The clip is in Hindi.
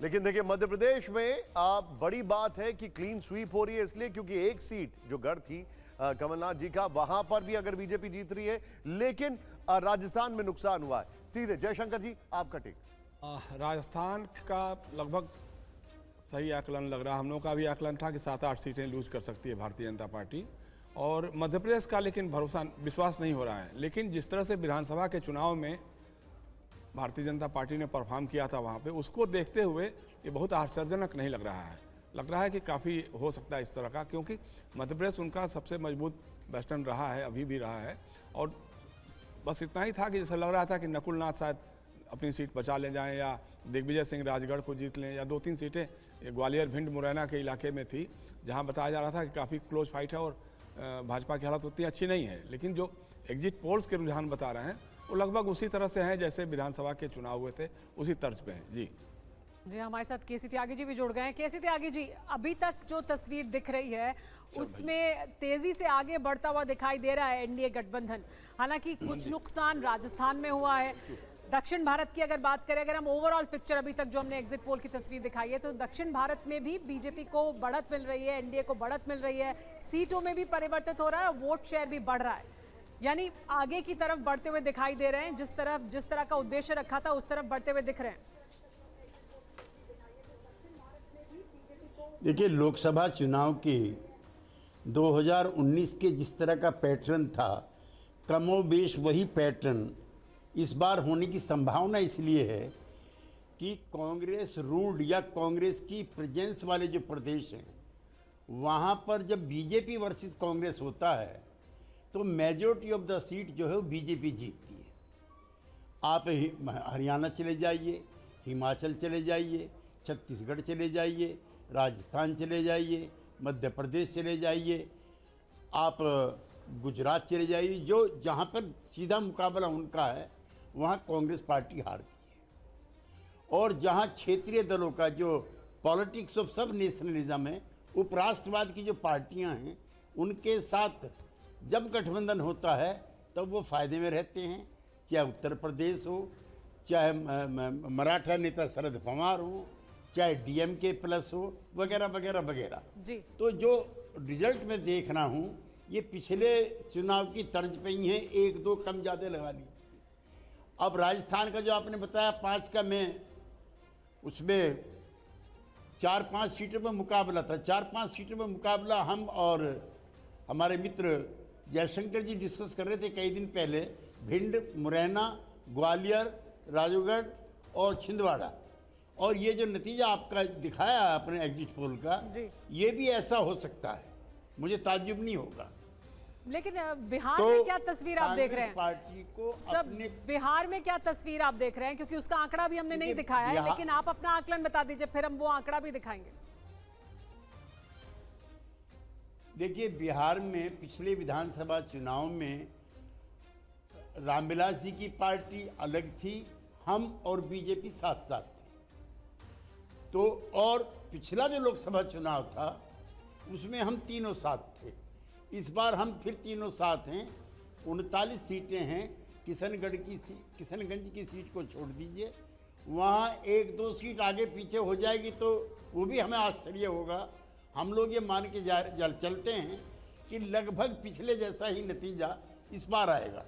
लेकिन देखिए मध्य प्रदेश में बड़ी बात है कि क्लीन स्वीप हो रही है, इसलिए क्योंकि एक सीट जो गढ़ थी कमलनाथ जी का, वहां पर भी अगर बीजेपी जीत रही है, लेकिन राजस्थान में नुकसान हुआ है। सीधे जयशंकर जी आपका टेक। राजस्थान का लगभग सही आकलन लग रहा है। हम लोगों का भी आकलन था कि 7-8 सीटें लूज कर सकती है भारतीय जनता पार्टी, और मध्य प्रदेश का लेकिन विश्वास नहीं हो रहा है। लेकिन जिस तरह से विधानसभा के चुनाव में भारतीय जनता पार्टी ने परफॉर्म किया था वहाँ पे, उसको देखते हुए ये बहुत आश्चर्यजनक नहीं लग रहा है। लग रहा है कि काफ़ी हो सकता है इस तरह का, क्योंकि मध्य प्रदेश उनका सबसे मजबूत वेस्टर्न रहा है, अभी भी रहा है। और बस इतना ही था कि जैसा लग रहा था कि नकुल नाथ शायद अपनी सीट बचा ले जाएं, या दिग्विजय सिंह राजगढ़ को जीत लें, या 2-3 सीटें ग्वालियर भिंड मुरैना के इलाके में थी जहां बताया जा रहा था कि काफ़ी क्लोज फाइट है और भाजपा की हालत उतनी अच्छी नहीं है। लेकिन जो एग्जिट पोल्स के रुझान बता रहे हैं वो लगभग उसी तरह से हैं जैसे विधानसभा के चुनाव हुए थे, उसी तर्ज पे हैं। जी हमारे साथ केसी त्यागी जी भी जुड़ गए हैं। केसी त्यागी जी, अभी तक जो तस्वीर दिख रही है उसमें तेजी से आगे बढ़ता हुआ दिखाई दे रहा है एनडीए गठबंधन। हालांकि कुछ नुकसान राजस्थान में हुआ है। दक्षिण भारत की अगर बात करें, अगर हम ओवरऑल पिक्चर अभी तक जो हमने एग्जिट पोल की तस्वीर दिखाई है, तो दक्षिण भारत में भी बीजेपी को बढ़त मिल रही है, एनडीए को बढ़त मिल रही है, सीटों में भी परिवर्तित हो रहा है, वोट शेयर भी बढ़ रहा है, यानी आगे की तरफ बढ़ते हुए दिखाई दे रहे हैं। जिस तरह का उद्देश्य रखा था उस तरफ बढ़ते हुए दिख रहे हैं। देखिए, लोकसभा चुनाव के 2019 के जिस तरह का पैटर्न था, कमोबेश वही पैटर्न इस बार होने की संभावना इसलिए है कि कांग्रेस रूल्ड या कांग्रेस की प्रेजेंस वाले जो प्रदेश हैं वहाँ पर जब बीजेपी वर्सेस कांग्रेस होता है तो मेजॉरिटी ऑफ द सीट जो है वो बीजेपी जीतती है। आप हरियाणा चले जाइए, हिमाचल चले जाइए, छत्तीसगढ़ चले जाइए, राजस्थान चले जाइए, मध्य प्रदेश चले जाइए, आप गुजरात चले जाइए, जो जहाँ पर सीधा मुकाबला उनका है वहाँ कांग्रेस पार्टी हारती है। और जहाँ क्षेत्रीय दलों का जो पॉलिटिक्स ऑफ सब नेशनलिज्म है, उपराष्ट्रवाद की जो पार्टियाँ हैं, उनके साथ जब गठबंधन होता है तब वो फायदे में रहते हैं, चाहे उत्तर प्रदेश हो, चाहे मराठा नेता शरद पवार हो, चाहे डीएमके प्लस हो, वगैरह वगैरह वगैरह। जी तो जो रिजल्ट में देख रहा हूँ ये पिछले चुनाव की तर्ज पे ही है, 1-2 कम ज़्यादा लगा ली। अब राजस्थान का जो आपने बताया 5 का, मैं उसमें 4-5 सीटों में मुकाबला था। 4-5 सीटों में मुकाबला हम और हमारे मित्र जयशंकर जी डिस्कस कर रहे थे कई दिन पहले। भिंड, मुरैना, ग्वालियर, राजगढ़ और छिंदवाड़ा। और ये जो नतीजा आपका दिखाया अपने एग्जिट पोल का, ये भी ऐसा हो सकता है, मुझे ताज्जुब नहीं होगा। लेकिन बिहार में क्या तस्वीर आप देख रहे हैं? पार्टी को सब बिहार में क्या तस्वीर आप देख रहे हैं? क्योंकि उसका आंकड़ा भी हमने नहीं दिखाया है, लेकिन आप अपना आकलन बता दीजिए, फिर हम वो आंकड़ा भी दिखाएंगे। देखिए, बिहार में पिछले विधानसभा चुनाव में रामविलास जी की पार्टी अलग थी, हम और बीजेपी साथ साथ थे। तो और पिछला जो लोकसभा चुनाव था उसमें हम तीनों साथ थे। इस बार हम फिर तीनों साथ हैं। 39 सीटें हैं। किशनगंज की सीट को छोड़ दीजिए, वहाँ 1-2 सीट आगे पीछे हो जाएगी तो वो भी हमें आश्चर्य होगा। हम लोग ये मान के चलते हैं कि लगभग पिछले जैसा ही नतीजा इस बार आएगा।